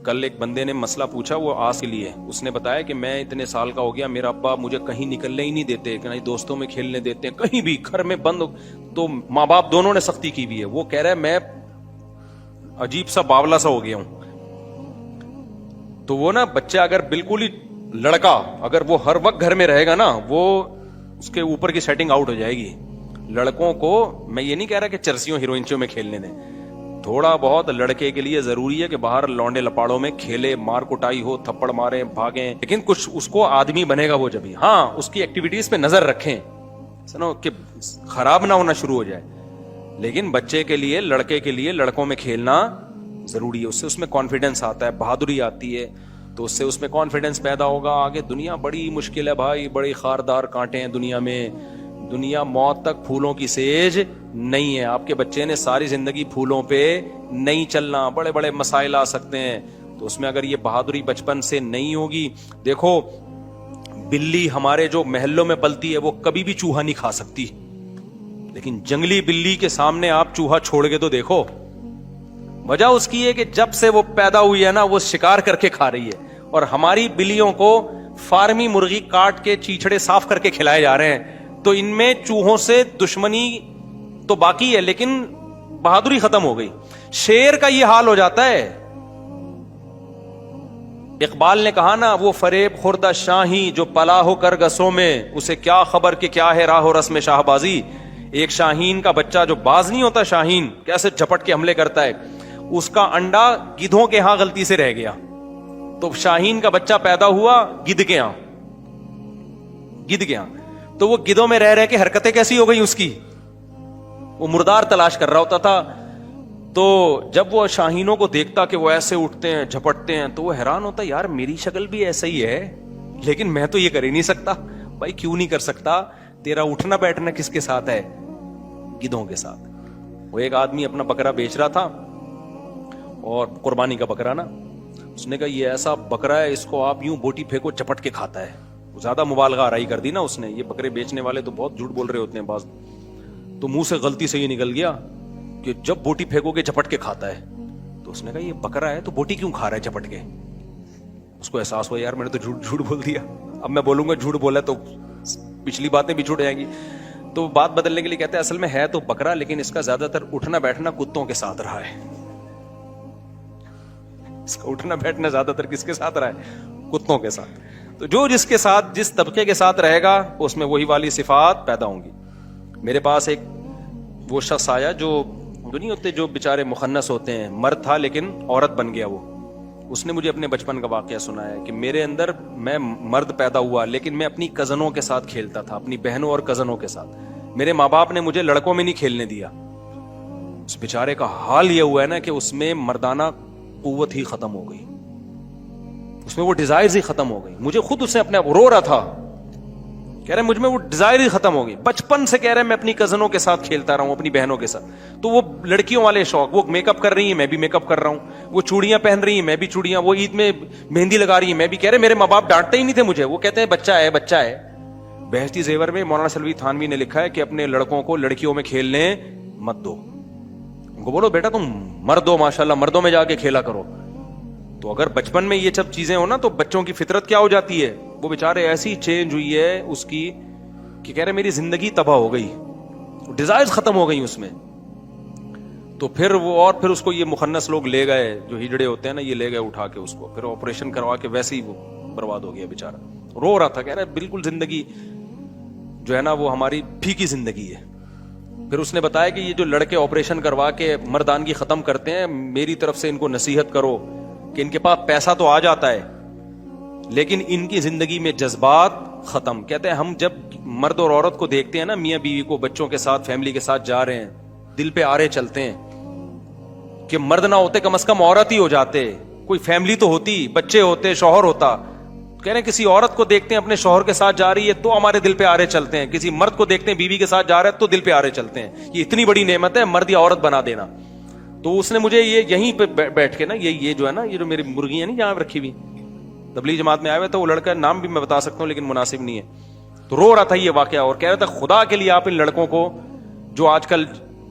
کل ایک بندے نے مسئلہ پوچھا وہ آس کے لیے. اس نے بتایا کہ میں اتنے سال کا ہو گیا, میرا ابا مجھے کہیں نکلنے ہی نہیں دیتے, کہ نہیں دوستوں میں کھیلنے دیتے ہیں, کہیں بھی گھر میں بند. تو ماں باپ دونوں نے سختی کی بھی ہے. وہ کہہ رہا ہے میں عجیب سا باولا سا ہو گیا ہوں. تو وہ نا بچہ اگر بالکل ہی لڑکا اگر وہ ہر وقت گھر میں رہے گا نا, وہ اس کے اوپر کی سیٹنگ آؤٹ ہو جائے گی. لڑکوں کو میں یہ نہیں کہہ رہا کہ چرسیوں ہیروئنچوں میں کھیلنے دیں, تھوڑا بہت لڑکے کے لیے ضروری ہے کہ باہر لونڈے لپاڑوں میں کھیلے, مار کٹائی ہو, تھپڑ مارے, بھاگیں, لیکن کچھ اس کو آدمی بنے گا وہ جبھی. ہاں اس کی ایکٹیویٹیز پہ نظر رکھیں سنو کہ خراب نہ ہونا شروع ہو جائے, لیکن بچے کے لیے, لڑکے کے لیے لڑکوں میں کھیلنا ضروری ہے. اس میں کانفیڈنس آتا ہے, بہادری آتی ہے, تو اس میں کانفیڈنس پیدا ہوگا. آگے دنیا بڑی مشکل ہے بھائی, بڑی خاردار کانٹے ہیں دنیا میں. دنیا موت تک پھولوں کی سیج نہیں ہے. آپ کے بچے نے ساری زندگی پھولوں پہ نہیں چلنا, بڑے بڑے مسائل آ سکتے ہیں. تو اس میں اگر یہ بہادری بچپن سے نہیں ہوگی, دیکھو بلی ہمارے جو محلوں میں پلتی ہے وہ کبھی بھی چوہا نہیں کھا سکتی, لیکن جنگلی بلی کے سامنے آپ چوہا چھوڑ کے تو دیکھو. وجہ اس کی ہے کہ جب سے وہ پیدا ہوئی ہے نا وہ شکار کر کے کھا رہی ہے, اور ہماری بلیوں کو فارمی مرغی کاٹ کے چیچڑے صاف کر کے کھلائے جا رہے ہیں. تو ان میں چوہوں سے دشمنی تو باقی ہے لیکن بہادری ختم ہو گئی. شیر کا یہ حال ہو جاتا ہے. اقبال نے کہا نا, وہ فریب خوردہ شاہی جو پلا ہو کر گسوں میں, اسے کیا خبر کہ کیا ہے راہ و رسم شاہ بازی. ایک شاہین کا بچہ جو باز نہیں ہوتا, شاہین کیسے جھپٹ کے حملے کرتا ہے, اس کا انڈا گدھوں کے ہاں غلطی سے رہ گیا. تو شاہین کا بچہ پیدا ہوا گدھ کے ہاں, تو وہ گدھوں میں رہ رہ کے حرکتیں کیسی ہو گئی اس کی, وہ مردار تلاش کر رہا ہوتا تھا. تو جب وہ شاہینوں کو دیکھتا کہ وہ ایسے اٹھتے ہیں جھپٹتے ہیں, تو وہ حیران ہوتا, یار میری شکل بھی ایسا ہی ہے, لیکن میں تو یہ کر ہی نہیں سکتا. بھائی کیوں نہیں کر سکتا؟ تیرا اٹھنا بیٹھنا کس کے ساتھ ہے؟ گدھوں کے ساتھ. وہ ایک آدمی اپنا بکرا بیچ رہا تھا, اور قربانی کا بکرا نا, اس نے کہا یہ ایسا بکرا ہے, اس کو آپ یوں بوٹی پھینکو چپٹ کے کھاتا ہے. زیادہ مبالغہ آرائی کر دی نا اس نے. یہ بکرے بیچنے والے تو بہت جھوٹ بول رہے ہوتے ہیں بعض, تو منہ سے غلطی سے یہ نکل گیا کہ جب بوٹی پھینکو گے چپٹ کے کھاتا ہے. تو اس نے کہا یہ بکرا ہے تو بوٹی کیوں کھا رہا ہے چپٹ کے؟ اس کو احساس ہوا یار میں نے تو جھوٹ بول دیا, اب میں بولوں گا جھوٹ بولا تو پچھلی باتیں بھی چھوٹ جائیں گی. تو بات بدلنے کے لیے کہتے ہیں اصل میں ہے تو بکرا, لیکن اس کا زیادہ تر اٹھنا بیٹھنا کتوں کے ساتھ رہا ہے. اس کا اٹھنا بیٹھنا زیادہ تر کس کے ساتھ رہا ہے؟ کتوں کے ساتھ. تو جو جس کے ساتھ, جس طبقے کے ساتھ رہے گا اس میں وہی والی صفات پیدا ہوں گی. میرے پاس ایک وہ شخص آیا جو نہیں ہوتے, جو بےچارے مخنث ہوتے ہیں, مرد تھا لیکن عورت بن گیا وہ. اس نے مجھے اپنے بچپن کا واقعہ سنایا کہ میرے اندر, میں مرد پیدا ہوا لیکن میں اپنی کزنوں کے ساتھ کھیلتا تھا, اپنی بہنوں اور کزنوں کے ساتھ. میرے ماں باپ نے مجھے لڑکوں میں نہیں کھیلنے دیا. اس بےچارے کا حال یہ ہوا ہے نا کہ اس میں مردانہ قوت ہی ختم ہو گئی, اس میں وہ ڈیزائرز ہی ختم ہو گئی. مجھے خود اس نے اپنے آپ رو رہا تھا, کہہ رہے مجھ میں وہ ڈیزائر ہی ختم ہو گئی. بچپن سے کہہ رہے میں اپنی کزنوں کے ساتھ کھیلتا رہا ہوں, اپنی بہنوں کے ساتھ. تو وہ لڑکیوں والے شوق, وہ میک اپ کر رہی ہیں میں بھی میک اپ کر رہا ہوں, وہ چوڑیاں پہن رہی ہیں میں بھی چوڑیاں, وہ عید میں مہندی لگا رہی ہیں میں بھی. کہہ رہے میرے ماں باپ ڈانٹتے ہی نہیں تھے مجھے, وہ کہتے ہیں بچہ ہے بچہ ہے. بہشتی زیور میں مولانا سلوی تھانوی نے لکھا ہے کہ اپنے لڑکوں کو لڑکیوں میں کھیلنے مت دو, ان کو بولو بیٹا تم مرد ہو, ماشاءاللہ مردوں میں جا کے کھیلا کرو. تو اگر بچپن میں یہ سب چیزیں ہو نا تو بچوں کی فطرت کیا ہو جاتی ہے, وہ بیچارے ایسی چینج ہوئی ہے اس کی کہ کہہ رہے میری زندگی تباہ ہو گئی, ڈیزائرز ختم ہو گئی اس میں. تو پھر وہ, اور پھر اس کو یہ مخنث لوگ لے گئے, جو ہجڑے ہوتے ہیں نا, یہ لے گئے اٹھا کے اس کو, پھر آپریشن کروا کے ویسے ہی وہ برباد ہو گیا بیچارہ. رو رہا تھا, کہہ رہا بالکل زندگی جو ہے نا وہ ہماری پھیکی زندگی ہے. پھر اس نے بتایا کہ یہ جو لڑکے آپریشن کروا کے مردانگی ختم کرتے ہیں, میری طرف سے ان کو نصیحت کرو کہ ان کے پاس پیسہ تو آ جاتا ہے لیکن ان کی زندگی میں جذبات ختم. کہتے ہیں ہم جب مرد اور عورت کو دیکھتے ہیں نا, میاں بیوی کو بچوں کے ساتھ فیملی کے ساتھ جا رہے ہیں, دل پہ آرے چلتے ہیں کہ مرد نہ ہوتے کم از کم عورت ہی ہو جاتے, کوئی فیملی تو ہوتی, بچے ہوتے, شوہر ہوتا. کہہ رہے ہیں کسی عورت کو دیکھتے ہیں اپنے شوہر کے ساتھ جا رہی ہے تو ہمارے دل پہ آرے چلتے ہیں, کسی مرد کو دیکھتے ہیں بیوی کے ساتھ جا رہا ہے تو دل پہ آرے چلتے ہیں. یہ اتنی بڑی نعمت ہے مرد یا عورت بنا دینا. تو اس نے مجھے یہ یہیں پہ بیٹھ کے نا, یہ جو ہے نا, یہ جو میری مرغی ہے نا جہاں رکھی ہوئی, تبلیغ جماعت میں آئے ہوئے, تو وہ لڑکا نام بھی میں بتا سکتا ہوں لیکن مناسب نہیں ہے. تو رو رہا تھا یہ واقعہ, اور کہہ رہا تھا خدا کے لیے آپ ان لڑکوں کو جو آج کل